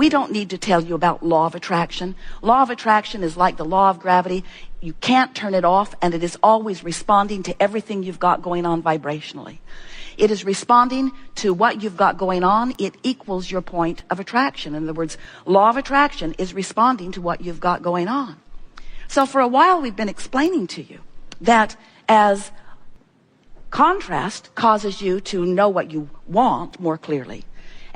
We don't need to tell you about law of attraction. Law of attraction is like the law of gravity. You can't turn it off, and it is always responding to everything you've got going on vibrationally. It is responding to what you've got going on. It equals your point of attraction. In other words, law of attraction is responding to what you've got going on. So for a while, we've been explaining to you that as contrast causes you to know what you want more clearly,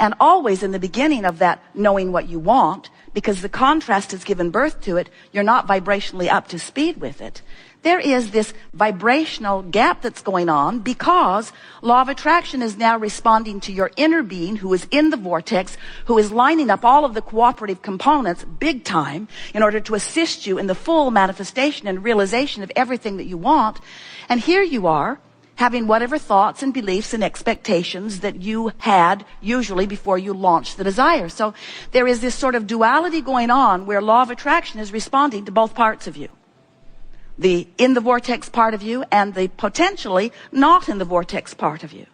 and always in the beginning of that knowing what you want, because the contrast has given birth to it, you're not vibrationally up to speed with it. There is this vibrational gap that's going on because law of attraction is now responding to your inner being who is in the vortex, who is lining up all of the cooperative components big time in order to assist you in the full manifestation and realization of everything that you want. And here you are, having whatever thoughts and beliefs and expectations that you had usually before you launched the desire. So there is this sort of duality going on where law of attraction is responding to both parts of you. The in the vortex part of you and the potentially not in the vortex part of you.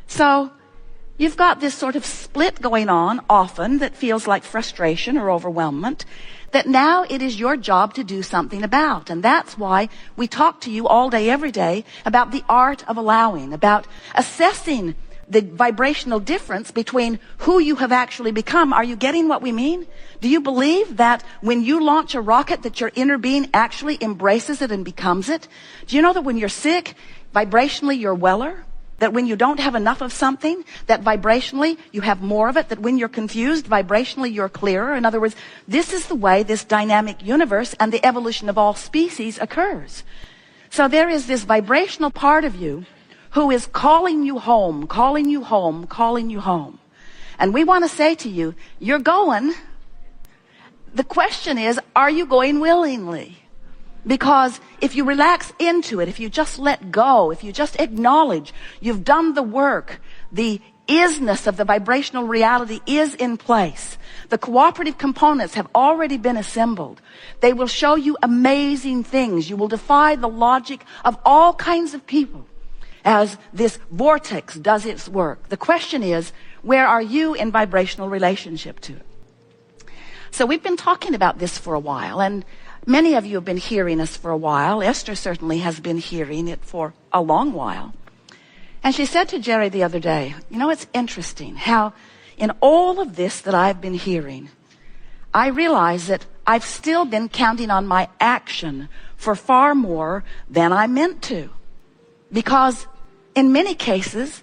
So you've got this sort of split going on often that feels like frustration or overwhelmment, that now it is your job to do something about. And that's why we talk to you all day, every day about the art of allowing, about assessing the vibrational difference between who you have actually become. Are you getting what we mean? Do you believe that when you launch a rocket that your inner being actually embraces it and becomes it? Do you know that when you're sick, vibrationally you're weller? That when you don't have enough of something, that vibrationally you have more of it? That when you're confused, vibrationally you're clearer? In other words, this is the way this dynamic universe and the evolution of all species occurs. So there is this vibrational part of you who is calling you home, calling you home, calling you home. And we want to say to you, you're going. The question is, are you going willingly? Because if you relax into it, if you just let go, if you just acknowledge you've done the work, the isness of the vibrational reality is in place. The cooperative components have already been assembled. They will show you amazing things. You will defy the logic of all kinds of people as this vortex does its work. The question is, where are you in vibrational relationship to it? So we've been talking about this for a while, and many of you have been hearing us for a while. Esther certainly has been hearing it for a long while. And she said to Jerry the other day, you know, it's interesting how in all of this that I've been hearing, I realize that I've still been counting on my action for far more than I meant to. Because in many cases,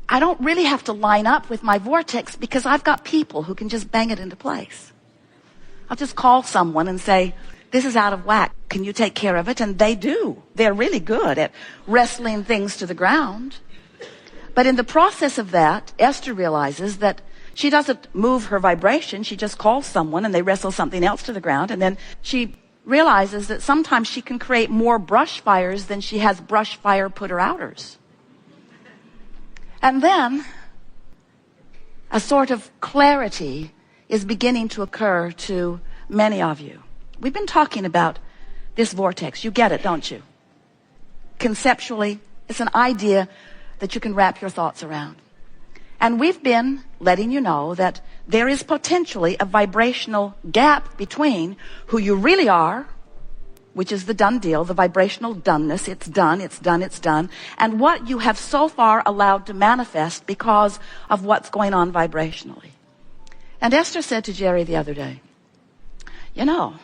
I don't really have to line up with my vortex because I've got people who can just bang it into place. I'll just call someone and say, this is out of whack. Can you take care of it? And they do. They're really good at wrestling things to the ground. But in the process of that, Esther realizes that she doesn't move her vibration. She just calls someone and they wrestle something else to the ground. And then she realizes that sometimes she can create more brush fires than she has brush fire putter-outers. And then a sort of clarity is beginning to occur to many of you. We've been talking about this vortex. You get it, don't you? Conceptually, it's an idea that you can wrap your thoughts around. And we've been letting you know that there is potentially a vibrational gap between who you really are, which is the done deal, the vibrational doneness, it's done, it's done, it's done, and what you have so far allowed to manifest because of what's going on vibrationally. And Esther said to Jerry the other day, you know,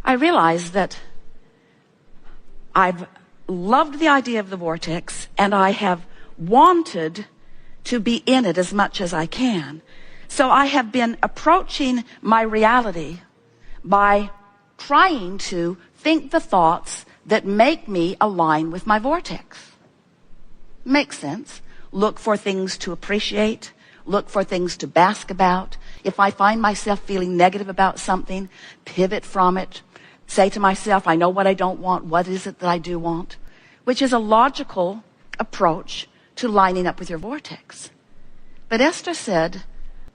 I realize that I've loved the idea of the vortex and I have wanted to be in it as much as I can. So I have been approaching my reality by trying to think the thoughts that make me align with my vortex. Makes sense. Look for things to appreciate. Look for things to bask about. If I find myself feeling negative about something, pivot from it. Say to myself, I know what I don't want. What is it that I do want? Which is a logical approach to lining up with your vortex. But Esther said,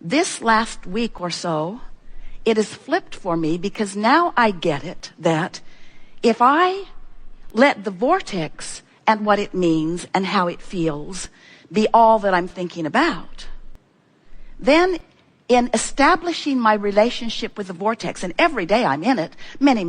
this last week or so, it has flipped for me because now I get it that if I let the vortex and what it means and how it feels be all that I'm thinking about, then in establishing my relationship with the vortex, and every day I'm in it, many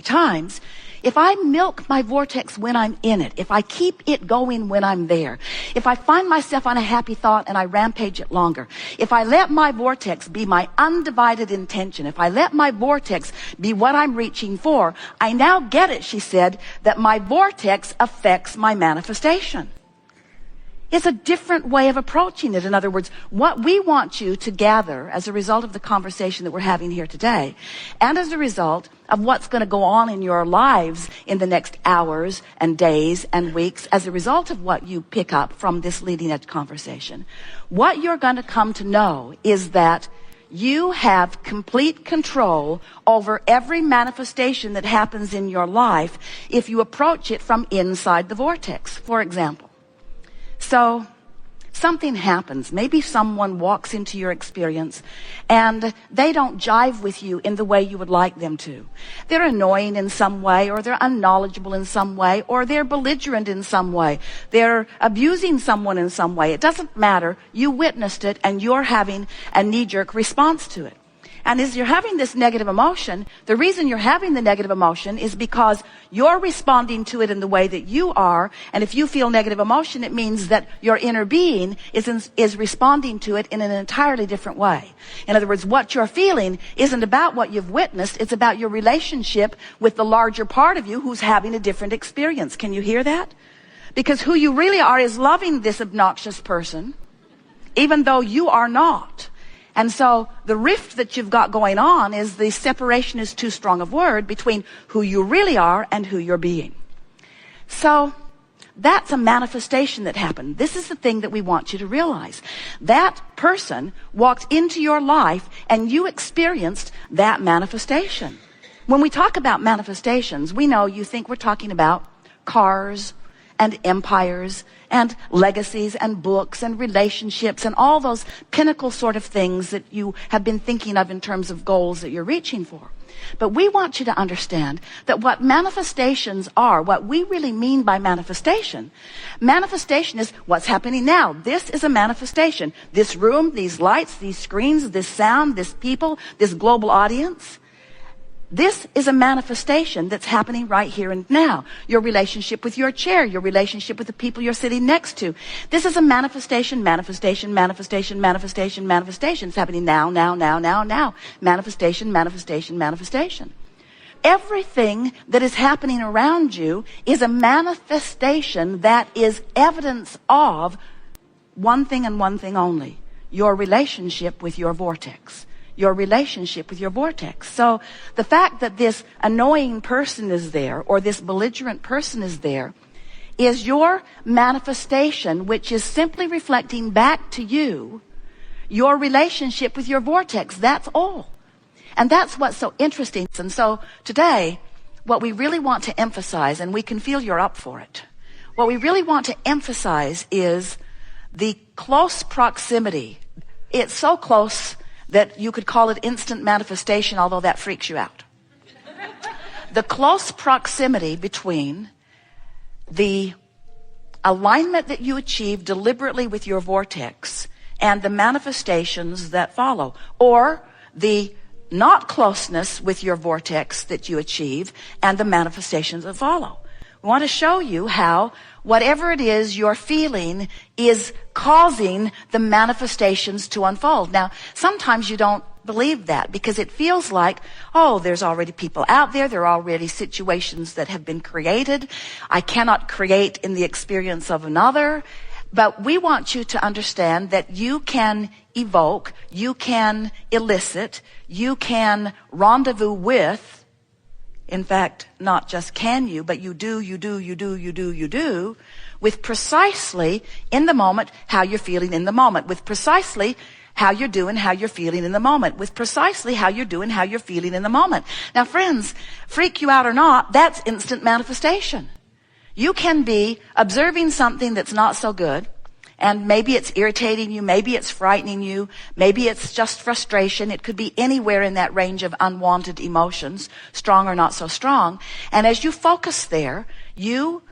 times, if I milk my vortex when I'm in it, if I keep it going when I'm there, if I find myself on a happy thought and I rampage it longer, if I let my vortex be my undivided intention, if I let my vortex be what I'm reaching for, I now get it, she said, that my vortex affects my manifestation. It's a different way of approaching it. In other words, what we want you to gather as a result of the conversation that we're having here today, and as a result of what's going to go on in your lives in the next hours and days and weeks, as a result of what you pick up from this leading edge conversation, what you're going to come to know is that you have complete control over every manifestation that happens in your life if you approach it from inside the vortex. For example, so something happens. Maybe someone walks into your experience and they don't jive with you in the way you would like them to. They're annoying in some way, or they're unknowledgeable in some way, or they're belligerent in some way. They're abusing someone in some way. It doesn't matter. You witnessed it and you're having a knee-jerk response to it. And as you're having this negative emotion, the reason you're having the negative emotion is because you're responding to it in the way that you are. And if you feel negative emotion, it means that your inner being is responding to it in an entirely different way. In other words, what you're feeling isn't about what you've witnessed. It's about your relationship with the larger part of you who's having a different experience. Can you hear that? Because who you really are is loving this obnoxious person, even though you are not. And so the rift that you've got going on is the separation is too strong a word between who you really are and who you're being. So that's a manifestation that happened. This is the thing that we want you to realize. That person walked into your life and you experienced that manifestation. When we talk about manifestations, we know you think we're talking about cars and empires and legacies and books and relationships and all those pinnacle sort of things that you have been thinking of in terms of goals that you're reaching for. But we want you to understand that what manifestations are, what we really mean by manifestation is what's happening now. This is a manifestation. This room, these lights, these screens, this sound, this people, this global audience. This is a manifestation that's happening right here and now. Your relationship with your chair, your relationship with the people you're sitting next to. This is a manifestation. It's happening now. Manifestation. Everything that is happening around you is a manifestation that is evidence of one thing and one thing only: your relationship with your vortex. Your relationship with your vortex. So the fact that this annoying person is there, or this belligerent person is there, is your manifestation, which is simply reflecting back to you your relationship with your vortex. That's all. And that's what's so interesting. And so today, what we really want to emphasize, and we can feel you're up for it, what we really want to emphasize is the close proximity. It's so close that you could call it instant manifestation, although that freaks you out. The close proximity between the alignment that you achieve deliberately with your vortex and the manifestations that follow, or the not closeness with your vortex that you achieve and the manifestations that follow. We want to show you how whatever it is you're feeling is causing the manifestations to unfold. Now, sometimes you don't believe that because it feels like, oh, there's already people out there. There are already situations that have been created. I cannot create in the experience of another. But we want you to understand that you can evoke, you can elicit, you can rendezvous with. In fact, not just can you, but you do, with precisely in the moment how you're feeling in the moment, with precisely how you're doing, how you're feeling in the moment, with precisely how you're doing, how you're feeling in the moment. Now, friends, freak you out or not, that's instant manifestation. You can be observing something that's not so good, and maybe it's irritating you, maybe it's frightening you, maybe it's just frustration. It could be anywhere in that range of unwanted emotions, strong or not so strong. And as you focus there, you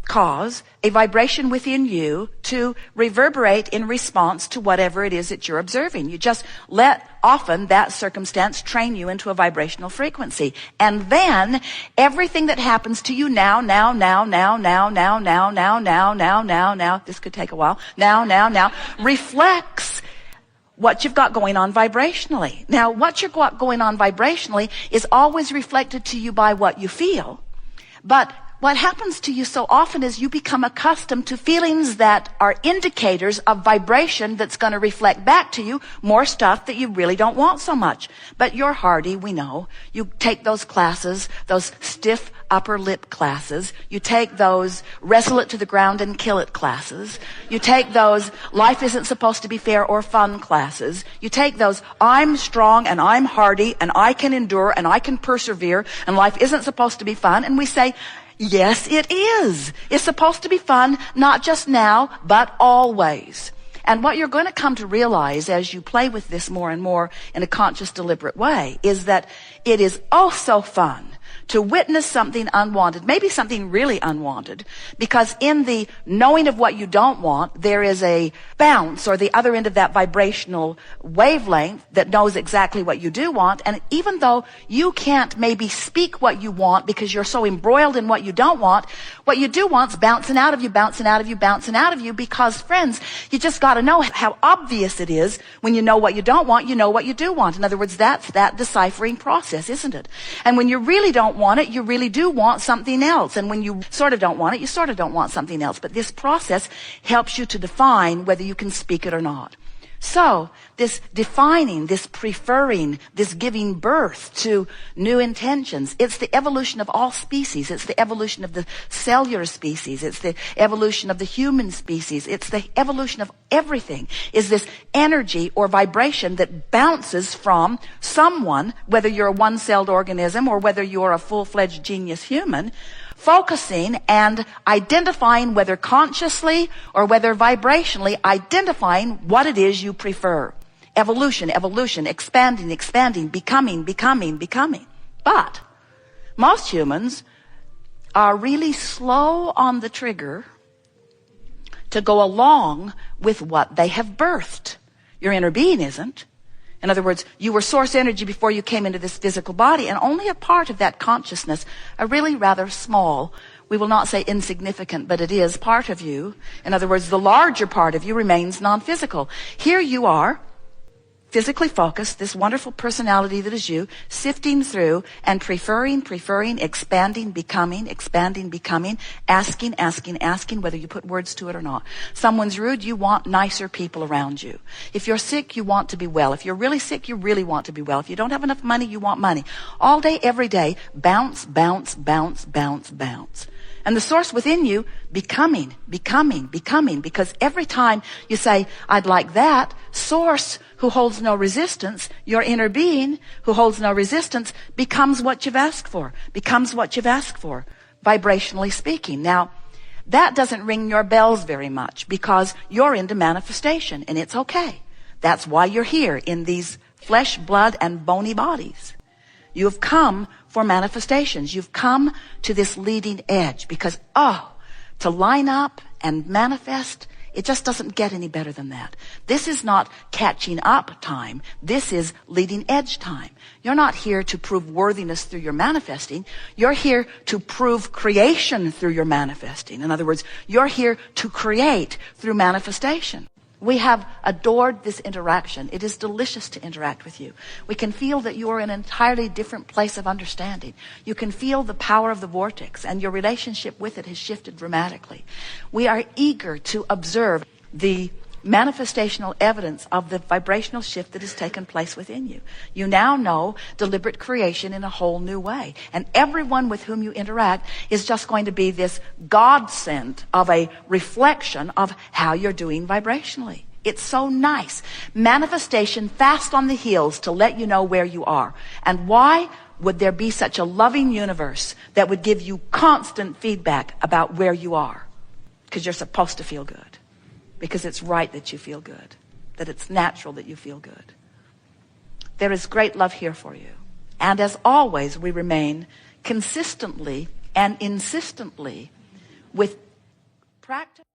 cause a vibration within you to reverberate in response to whatever it is that you're observing. You just let often that circumstance train you into a vibrational frequency. And then everything that happens to you now, this could take a while, now, reflects what you've got going on vibrationally. Now, what you've got going on vibrationally is always reflected to you by what you feel. But what happens to you so often is you become accustomed to feelings that are indicators of vibration that's going to reflect back to you more stuff that you really don't want so much. But you're hardy, we know. You take those classes, those stiff upper lip classes. You take those wrestle it to the ground and kill it classes. You take those life isn't supposed to be fair or fun classes. You take those I'm strong and I'm hardy and I can endure and I can persevere and life isn't supposed to be fun. And we say, yes, it is. It's supposed to be fun, not just now, but always. And what you're going to come to realize as you play with this more and more in a conscious, deliberate way is that it is oh so fun to witness something unwanted, maybe something really unwanted, because in the knowing of what you don't want, there is a bounce or the other end of that vibrational wavelength that knows exactly what you do want. And even though you can't maybe speak what you want because you're so embroiled in what you don't want, what you do want's bouncing out of you, bouncing out of you, bouncing out of you, because friends, you just got to know how obvious it is when you know what you don't want, you know what you do want. In other words, that's that deciphering process, isn't it? And when you really don't want it, you really do want something else. And when you sort of don't want it, you sort of don't want something else. But this process helps you to define whether you can speak it or not. So this defining, this preferring, this giving birth to new intentions, it's the evolution of all species. It's the evolution of the cellular species. It's the evolution of the human species. It's the evolution of everything, is this energy or vibration that bounces from someone, whether you're a one-celled organism or whether you're a full-fledged genius human, focusing and identifying, whether consciously or whether vibrationally, identifying what it is you prefer. Evolution, evolution, expanding, expanding, becoming, becoming, becoming. But most humans are really slow on the trigger to go along with what they have birthed. Your inner being isn't. In other words, you were source energy before you came into this physical body, and only a part of that consciousness, a really rather small, we will not say insignificant, but it is part of you. In other words, the larger part of you remains non-physical. Here you are, physically focused, this wonderful personality that is you, sifting through and preferring, expanding, becoming, asking, whether you put words to it or not. Someone's rude, you want nicer people around you. If you're sick, you want to be well. If you're really sick, you really want to be well. If you don't have enough money, you want money. All day, every day, bounce, bounce, bounce, bounce, bounce. And the source within you, becoming, because every time you say, I'd like that, source who holds no resistance, your inner being who holds no resistance, becomes what you've asked for, vibrationally speaking. Now, that doesn't ring your bells very much because you're into manifestation, and it's okay. That's why you're here in these flesh, blood, and bony bodies. You have come for manifestations. You've come to this leading edge because, to line up and manifest, it just doesn't get any better than that. This is not catching up time. This is leading edge time. You're not here to prove worthiness through your manifesting. You're here to prove creation through your manifesting. In other words, you're here to create through manifestation. We have adored this interaction. It is delicious to interact with you. We can feel that you are in an entirely different place of understanding. You can feel the power of the vortex, and your relationship with it has shifted dramatically. We are eager to observe the manifestational evidence of the vibrational shift that has taken place within you. You now know deliberate creation in a whole new way. And everyone with whom you interact is just going to be this godsend of a reflection of how you're doing vibrationally. It's so nice. Manifestation fast on the heels to let you know where you are. And why would there be such a loving universe that would give you constant feedback about where you are? Because you're supposed to feel good. Because it's right that you feel good, that it's natural that you feel good. There is great love here for you. And as always, we remain consistently and insistently with practice